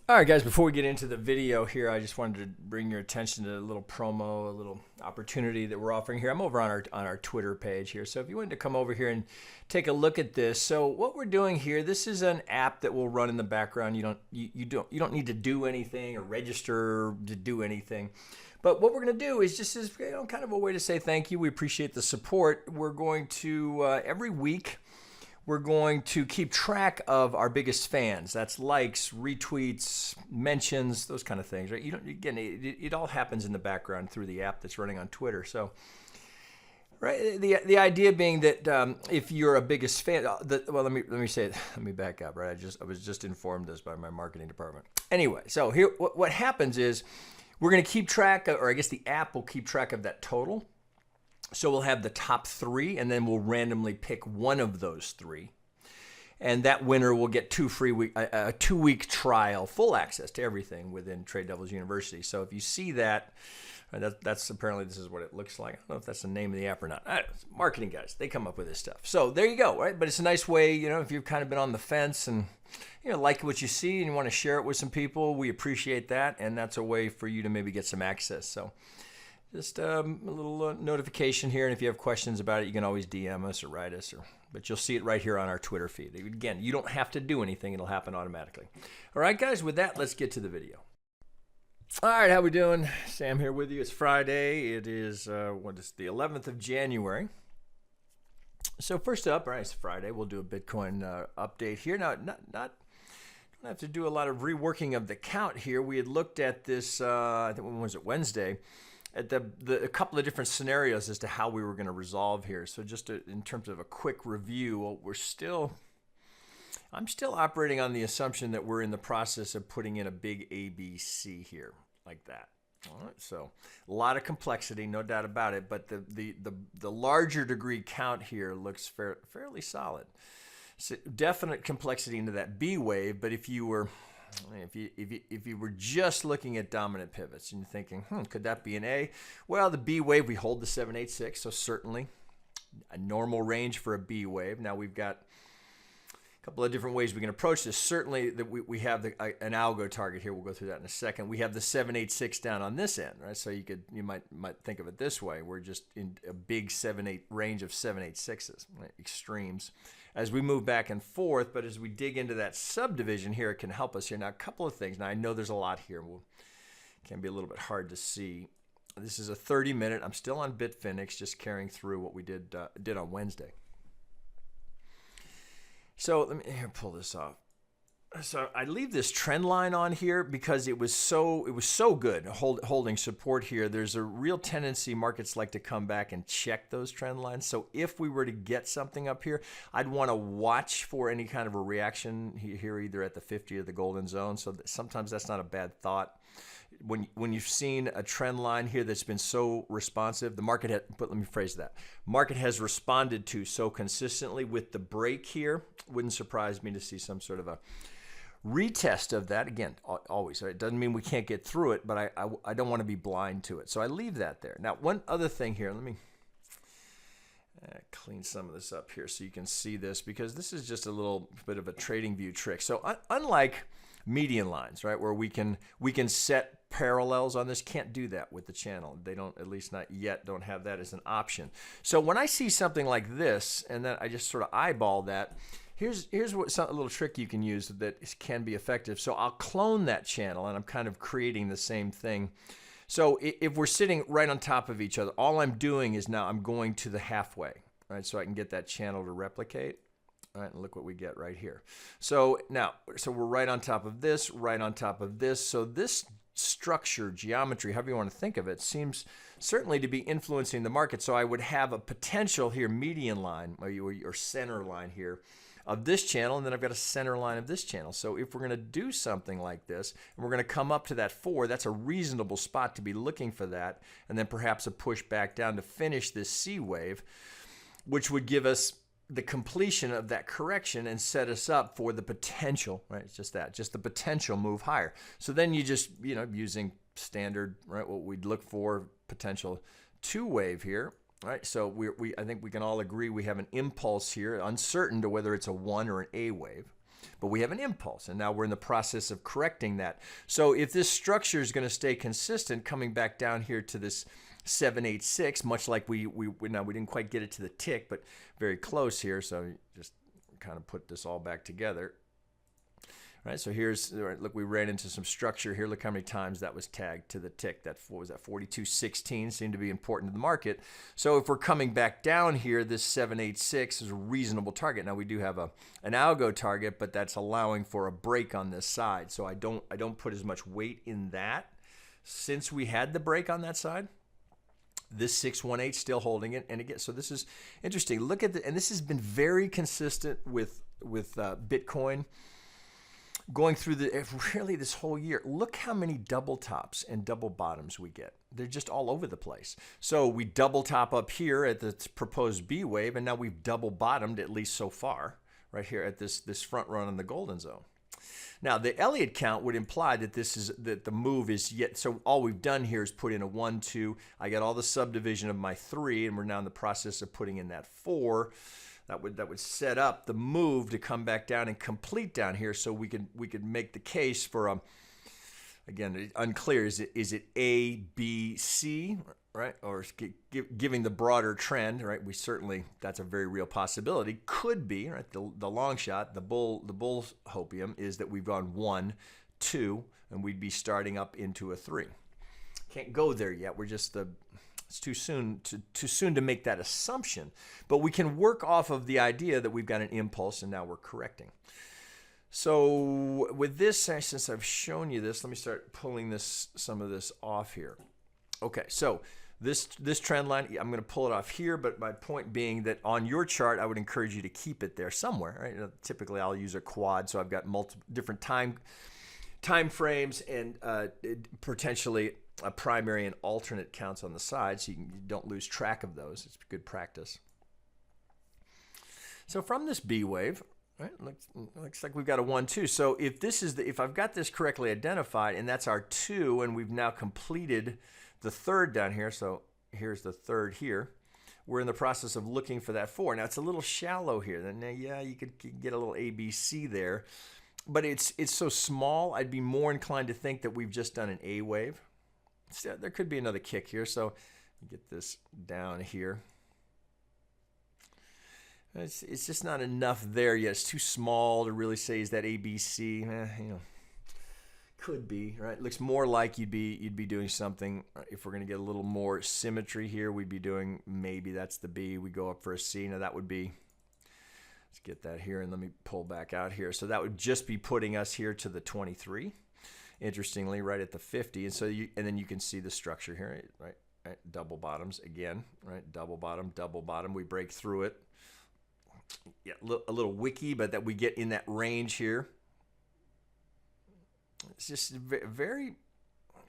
All right, guys, before we get into the video here, I just wanted to bring your attention to a little promo, a little opportunity that we're offering here. I'm over on our Twitter page here. So if you wanted to come over here and take a look at this. So what we're doing here, this is an app that will run in the background. You don't need to do anything or register to do anything. But what we're going to do is just kind of a way to say thank you. We appreciate the support. We're going to every week we're going to keep track of our biggest fans. That's likes, retweets, mentions, those kind of things, right? It all happens in the background through the app that's running on Twitter. So, right, the idea being that if you're a biggest fan, let me say it. Let me back up, right? I was just informed this by my marketing department. Anyway, so here, what happens is we're going to keep track, or I guess the app will keep track of that total. So we'll have the top three, and then we'll randomly pick one of those three. And that winner will get a 2-week trial, full access to everything within Trade Devils University. So if you see that, that's apparently this is what it looks like. I don't know if that's the name of the app or not. Marketing guys, they come up with this stuff. So there you go, right? But it's a nice way, if you've kind of been on the fence and like what you see and you want to share it with some people, we appreciate that. And that's a way for you to maybe get some access. So just a little notification here, and if you have questions about it, you can always DM us or write us, but you'll see it right here on our Twitter feed. Again, you don't have to do anything. It'll happen automatically. All right, guys, with that, let's get to the video. All right, how we doing? Sam here with you. It's Friday. It is, the 11th of January. So first up, all right, it's Friday. We'll do a Bitcoin update here. Now, don't have to do a lot of reworking of the count here. We had looked at this, I think, when was it, Wednesday? At a couple of different scenarios as to how we were going to resolve here. So just in terms of a quick review, I'm still operating on the assumption that we're in the process of putting in a big ABC here, like that. All right, so a lot of complexity, no doubt about it, but the larger degree count here looks fairly solid. So definite complexity into that B wave, but if you were just looking at dominant pivots and you're thinking, could that be an A? Well, the B wave, we hold the 786, so certainly a normal range for a B wave. Now we've got a couple of different ways we can approach this. Certainly that we have an algo target here. We'll go through that in a second. We have the 786 down on this end, right? So you might think of it this way. We're just in a big 7-8 range of 786s, right? Extremes. As we move back and forth, but as we dig into that subdivision here, it can help us here. Now, a couple of things. Now, I know there's a lot here. It can be a little bit hard to see. This is a 30-minute. I'm still on Bitfinex, just carrying through what we did on Wednesday. So let me pull this off. So I leave this trend line on here because it was so good holding support here. There's a real tendency markets like to come back and check those trend lines. So if we were to get something up here, I'd want to watch for any kind of a reaction here, either at the 50 or the golden zone. So sometimes that's not a bad thought. When you've seen a trend line here that's been so responsive, the market but let me phrase that. Market has responded to so consistently with the break here. Wouldn't surprise me to see some sort of a retest of that. Again, always, right? It doesn't mean we can't get through it, but I don't want to be blind to it. So I leave that there. Now, one other thing here, let me clean some of this up here so you can see this, because this is just a little bit of a trading view trick. So unlike median lines, right, where we can set parallels on this, can't do that with the channel. They don't, at least not yet, don't have that as an option. So when I see something like this, and then I just sort of eyeball that, here's a little trick you can use that can be effective. So I'll clone that channel, and I'm kind of creating the same thing. So if we're sitting right on top of each other, all I'm doing is now I'm going to the halfway, right? So I can get that channel to replicate. All right, and look what we get right here. So now, we're right on top of this, right on top of this. So this structure, geometry, however you want to think of it, seems certainly to be influencing the market. So I would have a potential here, median line, or center line here, of this channel, and then I've got a center line of this channel. So if we're going to do something like this, and we're going to come up to that 4, that's a reasonable spot to be looking for that, and then perhaps a push back down to finish this C wave, which would give us the completion of that correction and set us up for the potential, right? It's just that, just the potential move higher. So then you just, using standard, right, what we'd look for, potential 2 wave here. Right, so I think we can all agree we have an impulse here, uncertain to whether it's a 1 or an A wave. but we have an impulse, and now we're in the process of correcting that. So if this structure is going to stay consistent, coming back down here to this 786, much like we didn't quite get it to the tick, but very close here. So just kind of put this all back together. Right, so here's, look, we ran into some structure here. Look how many times that was tagged to the tick. What was that, 42.16 seemed to be important to the market. So if we're coming back down here, this 786 is a reasonable target. Now we do have an algo target, but that's allowing for a break on this side. So I don't put as much weight in that. Since we had the break on that side, this 618 still holding it. And again, so this is interesting. Look at and this has been very consistent with Bitcoin. Going through really this whole year, look how many double tops and double bottoms we get. They're just all over the place. So we double top up here at the proposed B wave, and now we've double bottomed, at least so far, right here at this front run on the golden zone. Now the Elliott count would imply that that the move is yet. So all we've done here is put in a 1, 2. I got all the subdivision of my 3, and we're now in the process of putting in that 4. That would set up the move to come back down and complete down here, so we could make the case for again, unclear, is it A, B, C, right, or giving the broader trend, right? We certainly, that's a very real possibility. Could be, right? The long shot, the bull hopium is that we've gone 1, 2, and we'd be starting up into a 3. Can't go there yet. We're just it's too soon to make that assumption, but we can work off of the idea that we've got an impulse and now we're correcting. So with this, since I've shown you this, let me start pulling some of this off here. Okay, so this trend line, I'm going to pull it off here, but my point being that on your chart, I would encourage you to keep it there somewhere. Right? Typically, I'll use a quad, so I've got multiple different time frames and potentially a primary and alternate counts on the side, so you don't lose track of those. It's good practice. So from this B wave, right, looks like we've got a 1, 2. So if I've got this correctly identified, and that's our 2, and we've now completed the 3rd down here. So here's the 3rd here. We're in the process of looking for that 4. Now it's a little shallow here. Then yeah, you could get a little ABC there, but it's so small. I'd be more inclined to think that we've just done an A wave. So there could be another kick here, so get this down here. It's just not enough there yet. It's too small to really say is that ABC. Could be, right? It looks more like you'd be doing something. If we're going to get a little more symmetry here, we'd be doing, maybe that's the B. We go up for a C. Now that would be, let's get that here, and let me pull back out here. So that would just be putting us here to the 23. Interestingly, right at the 50, and so and then you can see the structure here, right? Double bottoms again, right? Double bottom. We break through it. Yeah, a little wicky, but that we get in that range here. It's just very.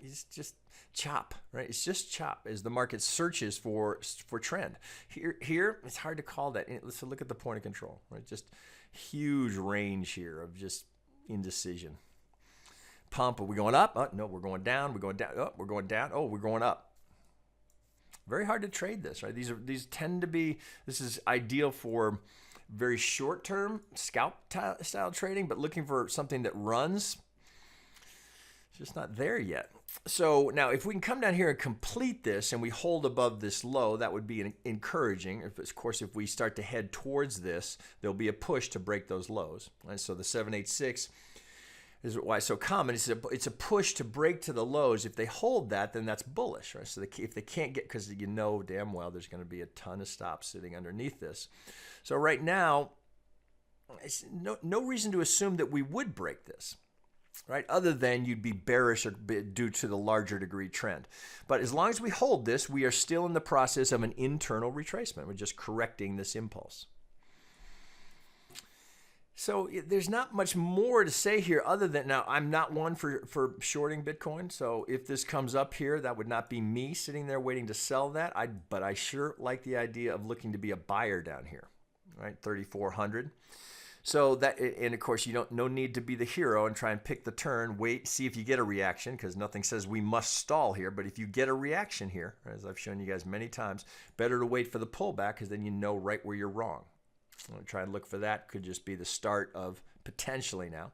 It's just chop, right? It's just chop as the market searches for trend. Here, it's hard to call that. Let's look at the point of control, right? Just huge range here of just indecision. Pump, are we going up? Oh, no, we're going down. We're going down. Oh, we're going down. Oh, we're going up. Very hard to trade this, right? These tend to be, this is ideal for very short-term scalp style trading, but looking for something that runs, it's just not there yet. So now if we can come down here and complete this and we hold above this low, that would be encouraging. Of course, if we start to head towards this, there'll be a push to break those lows. And so the 786 is why it's so common. It's a push to break to the lows. If they hold that, then that's bullish, right? So if they can't get, because you know damn well there's going to be a ton of stops sitting underneath this. So right now, it's no reason to assume that we would break this, right? Other than you'd be bearish or due to the larger degree trend. But as long as we hold this, we are still in the process of an internal retracement. We're just correcting this impulse. So there's not much more to say here other than, now I'm not one for shorting Bitcoin. So if this comes up here, that would not be me sitting there waiting to sell that. But I sure like the idea of looking to be a buyer down here, right? 3,400. So that, and of course no need to be the hero and try and pick the turn, wait, see if you get a reaction, because nothing says we must stall here. But if you get a reaction here, as I've shown you guys many times, better to wait for the pullback, because then you know right where you're wrong. I'm going to try and look for that. Could just be the start of potentially now.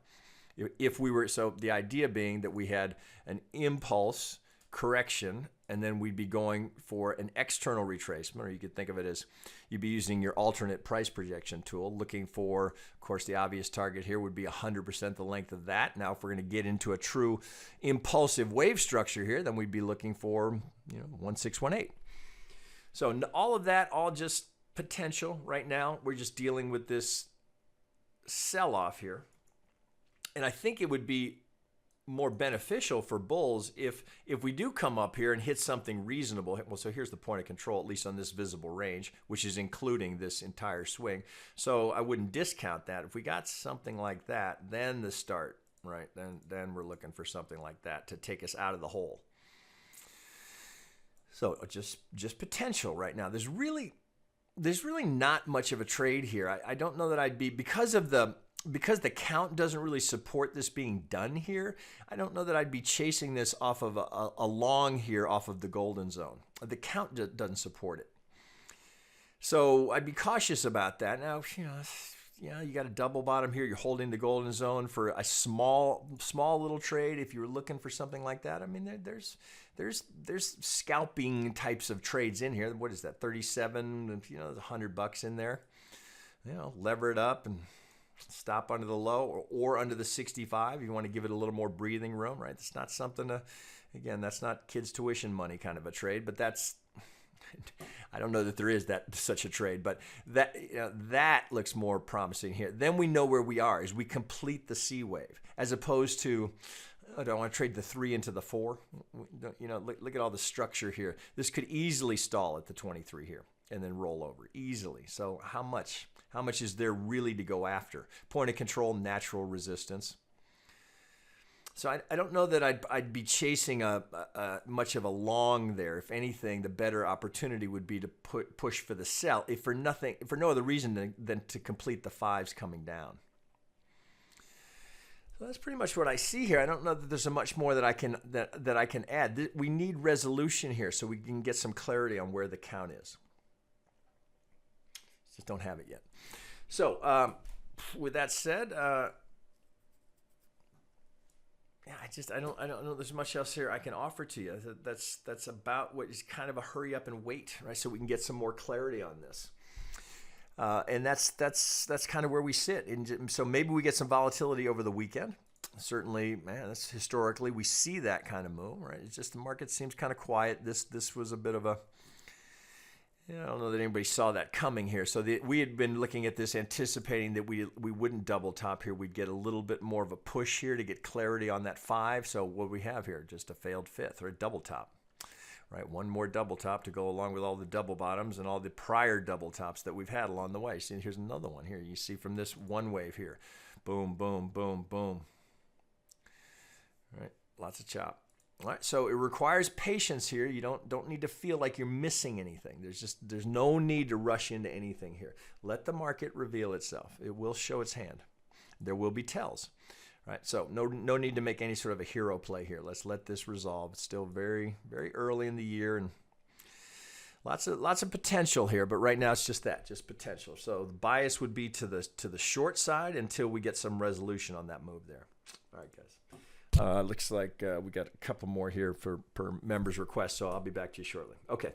If we were, so the idea being that we had an impulse correction, and then we'd be going for an external retracement, or you could think of it as you'd be using your alternate price projection tool, looking for, of course, the obvious target here would be 100% the length of that. Now, if we're going to get into a true impulsive wave structure here, then we'd be looking for, 1618. So all of that, all just potential right now. We're just dealing with this sell-off here. And I think it would be more beneficial for bulls if we do come up here and hit something reasonable. Well, so here's the point of control, at least on this visible range, which is including this entire swing. So I wouldn't discount that. If we got something like that, then the start, right? Then we're looking for something like that to take us out of the hole. So just potential right now. There's really not much of a trade here. I don't know that I'd be, because the count doesn't really support this being done here, I don't know that I'd be chasing this off of a long here off of the golden zone. The count doesn't support it. So I'd be cautious about that. Now, you got a double bottom here. You're holding the golden zone for a small little trade. If you're looking for something like that, I mean, there's scalping types of trades in here. What is that? 37, there's $100 in there. Lever it up and stop under the low or under the 65. You want to give it a little more breathing room, right? It's not something to, again, that's not kids' tuition money kind of a trade, but that's, I don't know that there is such a trade, but that looks more promising here. Then we know where we are as we complete the C wave, as opposed to, do I want to trade the 3 into the 4? Look at all the structure here. This could easily stall at the 23 here and then roll over easily. So how much is there really to go after? Point of control, natural resistance. So I don't know that I'd be chasing much of a long there. If anything, the better opportunity would be to push for the sell, if for no other reason than to complete the 5s coming down. So that's pretty much what I see here. I don't know that there's much more that I can add. We need resolution here so we can get some clarity on where the count is. Just don't have it yet. So with that said, I don't know there's much else here I can offer to you. That's about what is kind of a hurry up and wait, right? So we can get some more clarity on this. And that's kind of where we sit. And so maybe we get some volatility over the weekend. Certainly, that's historically we see that kind of move, right? It's just the market seems kind of quiet. This was a bit of a, I don't know that anybody saw that coming here. So we had been looking at this, anticipating that we wouldn't double top here. We'd get a little bit more of a push here to get clarity on that 5. So what we have here, just a failed 5th or a double top, right? One more double top to go along with all the double bottoms and all the prior double tops that we've had along the way. See, here's another one here. You see from this one wave here, boom, boom, boom, boom. All right, lots of chop. All right, so it requires patience here. You don't need to feel like you're missing anything. There's no need to rush into anything here. Let the market reveal itself. It will show its hand. There will be tells. All right, so no need to make any sort of a hero play here. Let's let this resolve. It's still very, very early in the year and lots of potential here, but right now it's just potential. So the bias would be to the short side until we get some resolution on that move there. All right, guys. Looks like we got a couple more here per member's request, so I'll be back to you shortly. Okay.